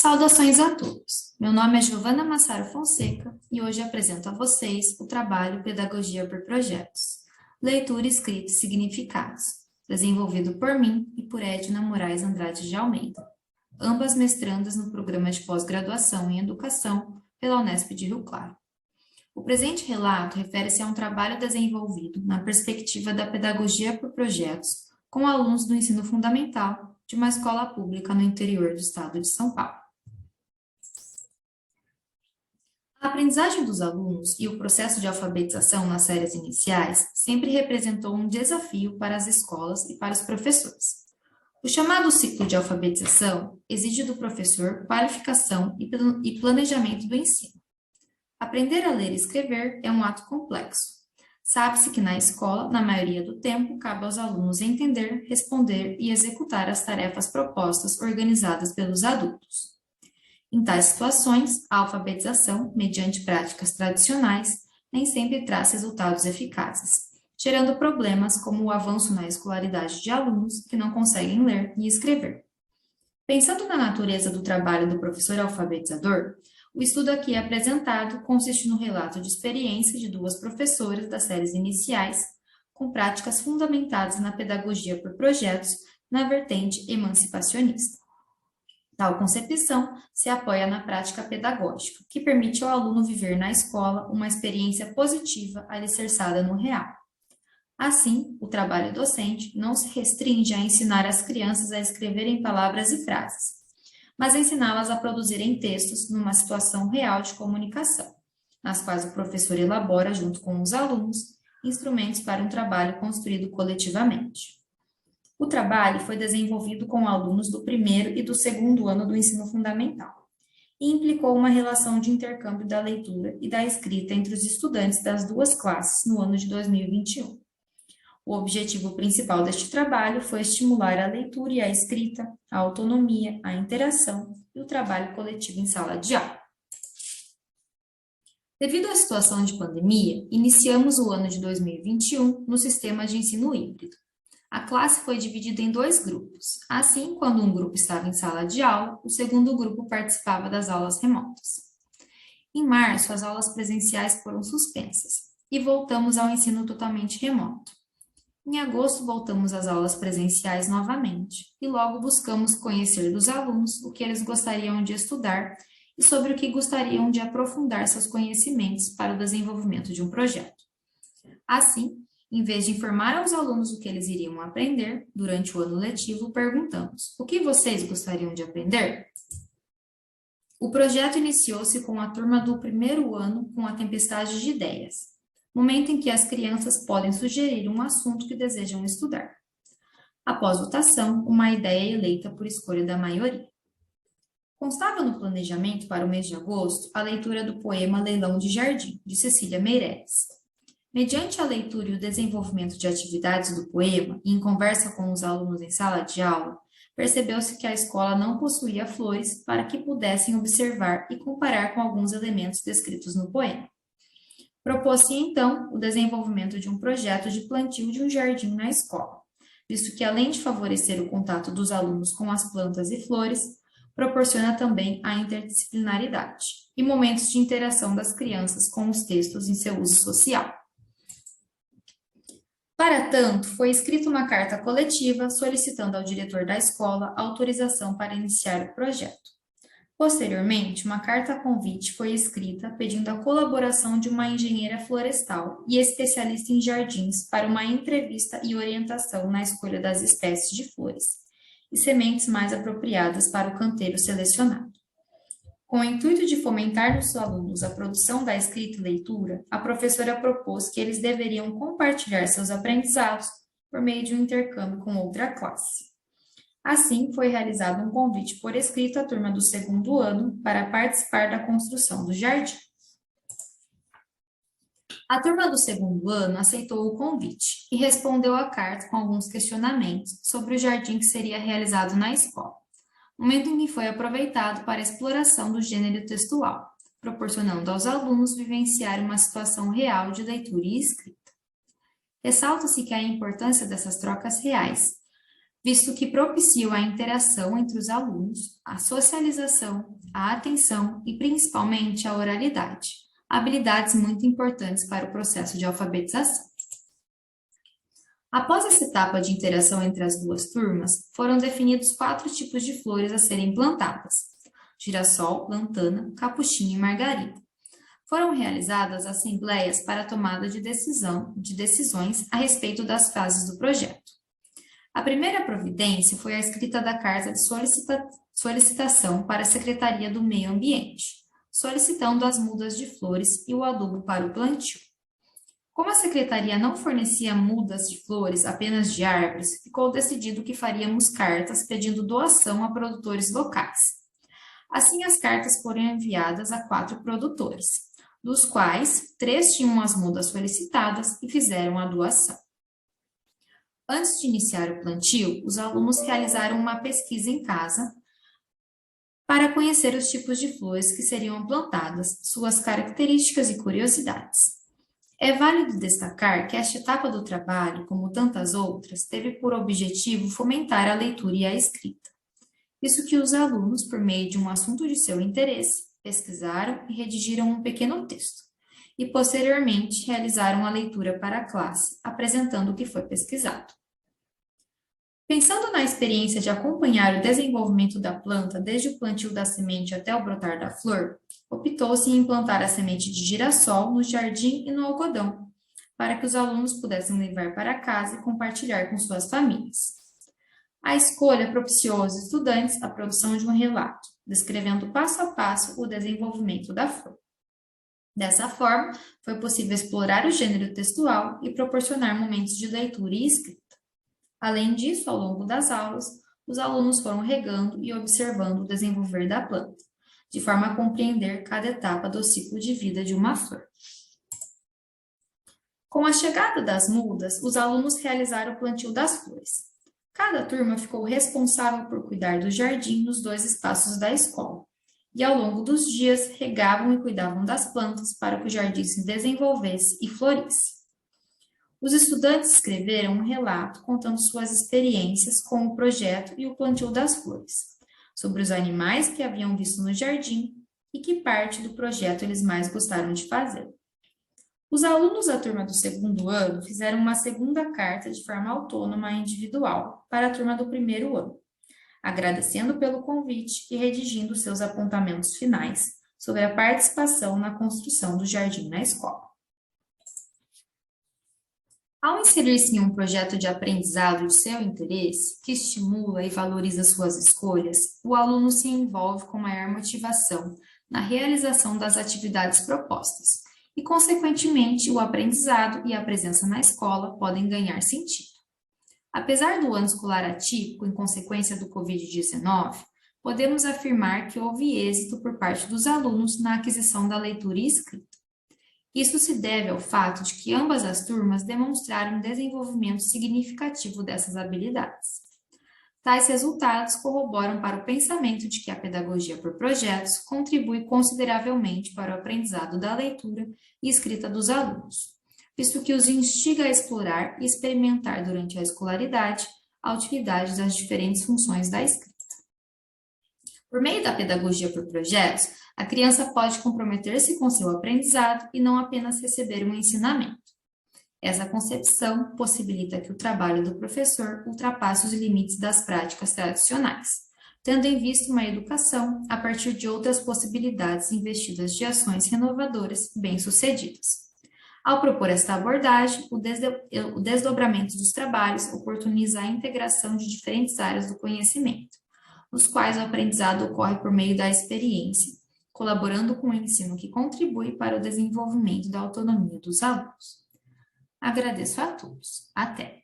Saudações a todos! Meu nome é Giovana Massaro Fonseca e hoje apresento a vocês o trabalho Pedagogia por Projetos, Leitura, Escrita e Significados, desenvolvido por mim e por Edna Moraes Andrade de Almeida, ambas mestrandas no programa de pós-graduação em Educação pela Unesp de Rio Claro. O presente relato refere-se a um trabalho desenvolvido na perspectiva da Pedagogia por Projetos com alunos do ensino fundamental de uma escola pública no interior do estado de São Paulo. A aprendizagem dos alunos e o processo de alfabetização nas séries iniciais sempre representou um desafio para as escolas e para os professores. O chamado ciclo de alfabetização exige do professor qualificação e planejamento do ensino. Aprender a ler e escrever é um ato complexo. Sabe-se que na escola, na maioria do tempo, cabe aos alunos entender, responder e executar as tarefas propostas organizadas pelos adultos. Em tais situações, a alfabetização, mediante práticas tradicionais, nem sempre traz resultados eficazes, gerando problemas como o avanço na escolaridade de alunos que não conseguem ler e escrever. Pensando na natureza do trabalho do professor alfabetizador, o estudo aqui apresentado consiste no relato de experiência de duas professoras das séries iniciais, com práticas fundamentadas na pedagogia por projetos na vertente emancipacionista. Tal concepção se apoia na prática pedagógica, que permite ao aluno viver na escola uma experiência positiva alicerçada no real. Assim, o trabalho docente não se restringe a ensinar as crianças a escreverem palavras e frases, mas ensiná-las a produzirem textos numa situação real de comunicação, nas quais o professor elabora, junto com os alunos, instrumentos para um trabalho construído coletivamente. O trabalho foi desenvolvido com alunos do primeiro e do segundo ano do ensino fundamental e implicou uma relação de intercâmbio da leitura e da escrita entre os estudantes das duas classes no ano de 2021. O objetivo principal deste trabalho foi estimular a leitura e a escrita, a autonomia, a interação e o trabalho coletivo em sala de aula. Devido à situação de pandemia, iniciamos o ano de 2021 no sistema de ensino híbrido. A classe foi dividida em dois grupos. Assim, quando um grupo estava em sala de aula, o segundo grupo participava das aulas remotas. Em março, as aulas presenciais foram suspensas e voltamos ao ensino totalmente remoto. Em agosto, voltamos às aulas presenciais novamente e logo buscamos conhecer dos alunos o que eles gostariam de estudar e sobre o que gostariam de aprofundar seus conhecimentos para o desenvolvimento de um projeto. Assim, em vez de informar aos alunos o que eles iriam aprender, durante o ano letivo, perguntamos: o que vocês gostariam de aprender? O projeto iniciou-se com a turma do primeiro ano com a tempestade de ideias, momento em que as crianças podem sugerir um assunto que desejam estudar. Após votação, uma ideia é eleita por escolha da maioria. Constava no planejamento para o mês de agosto a leitura do poema Leilão de Jardim, de Cecília Meirelles. Mediante a leitura e o desenvolvimento de atividades do poema, e em conversa com os alunos em sala de aula, percebeu-se que a escola não possuía flores para que pudessem observar e comparar com alguns elementos descritos no poema. Propôs-se, então, o desenvolvimento de um projeto de plantio de um jardim na escola, visto que, além de favorecer o contato dos alunos com as plantas e flores, proporciona também a interdisciplinaridade e momentos de interação das crianças com os textos em seu uso social. Para tanto, foi escrita uma carta coletiva solicitando ao diretor da escola autorização para iniciar o projeto. Posteriormente, uma carta-convite foi escrita pedindo a colaboração de uma engenheira florestal e especialista em jardins para uma entrevista e orientação na escolha das espécies de flores e sementes mais apropriadas para o canteiro selecionado. Com o intuito de fomentar nos alunos a produção da escrita e leitura, a professora propôs que eles deveriam compartilhar seus aprendizados por meio de um intercâmbio com outra classe. Assim, foi realizado um convite por escrito à turma do segundo ano para participar da construção do jardim. A turma do segundo ano aceitou o convite e respondeu à carta com alguns questionamentos sobre o jardim que seria realizado na escola, momento em que foi aproveitado para a exploração do gênero textual, proporcionando aos alunos vivenciar uma situação real de leitura e escrita. Ressalta-se que a importância dessas trocas reais visto que propiciam a interação entre os alunos, a socialização, a atenção e principalmente a oralidade, habilidades muito importantes para o processo de alfabetização. Após essa etapa de interação entre as duas turmas, foram definidos 4 tipos de flores a serem plantadas: girassol, lantana, capuchinho e margarida. Foram realizadas assembleias para a tomada de decisões a respeito das fases do projeto. A primeira providência foi a escrita da carta de solicitação para a Secretaria do Meio Ambiente, solicitando as mudas de flores e o adubo para o plantio. Como a Secretaria não fornecia mudas de flores, apenas de árvores, ficou decidido que faríamos cartas pedindo doação a produtores locais. Assim, as cartas foram enviadas a 4 produtores, dos quais 3 tinham as mudas solicitadas e fizeram a doação. Antes de iniciar o plantio, os alunos realizaram uma pesquisa em casa para conhecer os tipos de flores que seriam plantadas, suas características e curiosidades. É válido destacar que esta etapa do trabalho, como tantas outras, teve por objetivo fomentar a leitura e a escrita. Isso que os alunos, por meio de um assunto de seu interesse, pesquisaram e redigiram um pequeno texto, e posteriormente realizaram a leitura para a classe, apresentando o que foi pesquisado. Pensando na experiência de acompanhar o desenvolvimento da planta desde o plantio da semente até o brotar da flor, optou-se em implantar a semente de girassol no jardim e no algodão, para que os alunos pudessem levar para casa e compartilhar com suas famílias. A escolha propiciou aos estudantes a produção de um relato, descrevendo passo a passo o desenvolvimento da flor. Dessa forma, foi possível explorar o gênero textual e proporcionar momentos de leitura e escrita. Além disso, ao longo das aulas, os alunos foram regando e observando o desenvolver da planta, de forma a compreender cada etapa do ciclo de vida de uma flor. Com a chegada das mudas, os alunos realizaram o plantio das flores. Cada turma ficou responsável por cuidar do jardim nos 2 espaços da escola, e ao longo dos dias regavam e cuidavam das plantas para que o jardim se desenvolvesse e florisse. Os estudantes escreveram um relato contando suas experiências com o projeto e o plantio das flores, sobre os animais que haviam visto no jardim e que parte do projeto eles mais gostaram de fazer. Os alunos da turma do 2º ano fizeram uma segunda carta de forma autônoma e individual para a turma do 1º ano, agradecendo pelo convite e redigindo seus apontamentos finais sobre a participação na construção do jardim na escola. Ao inserir-se em um projeto de aprendizado de seu interesse, que estimula e valoriza suas escolhas, o aluno se envolve com maior motivação na realização das atividades propostas e, consequentemente, o aprendizado e a presença na escola podem ganhar sentido. Apesar do ano escolar atípico em consequência do Covid-19, podemos afirmar que houve êxito por parte dos alunos na aquisição da leitura e escrita. Isso se deve ao fato de que ambas as turmas demonstraram um desenvolvimento significativo dessas habilidades. Tais resultados corroboram para o pensamento de que a pedagogia por projetos contribui consideravelmente para o aprendizado da leitura e escrita dos alunos, visto que os instiga a explorar e experimentar durante a escolaridade a utilidade das diferentes funções da escrita. Por meio da pedagogia por projetos, a criança pode comprometer-se com seu aprendizado e não apenas receber um ensinamento. Essa concepção possibilita que o trabalho do professor ultrapasse os limites das práticas tradicionais, tendo em vista uma educação a partir de outras possibilidades investidas de ações renovadoras bem-sucedidas. Ao propor esta abordagem, o desdobramento dos trabalhos oportuniza a integração de diferentes áreas do conhecimento, nos quais o aprendizado ocorre por meio da experiência, colaborando com o ensino que contribui para o desenvolvimento da autonomia dos alunos. Agradeço a todos. Até!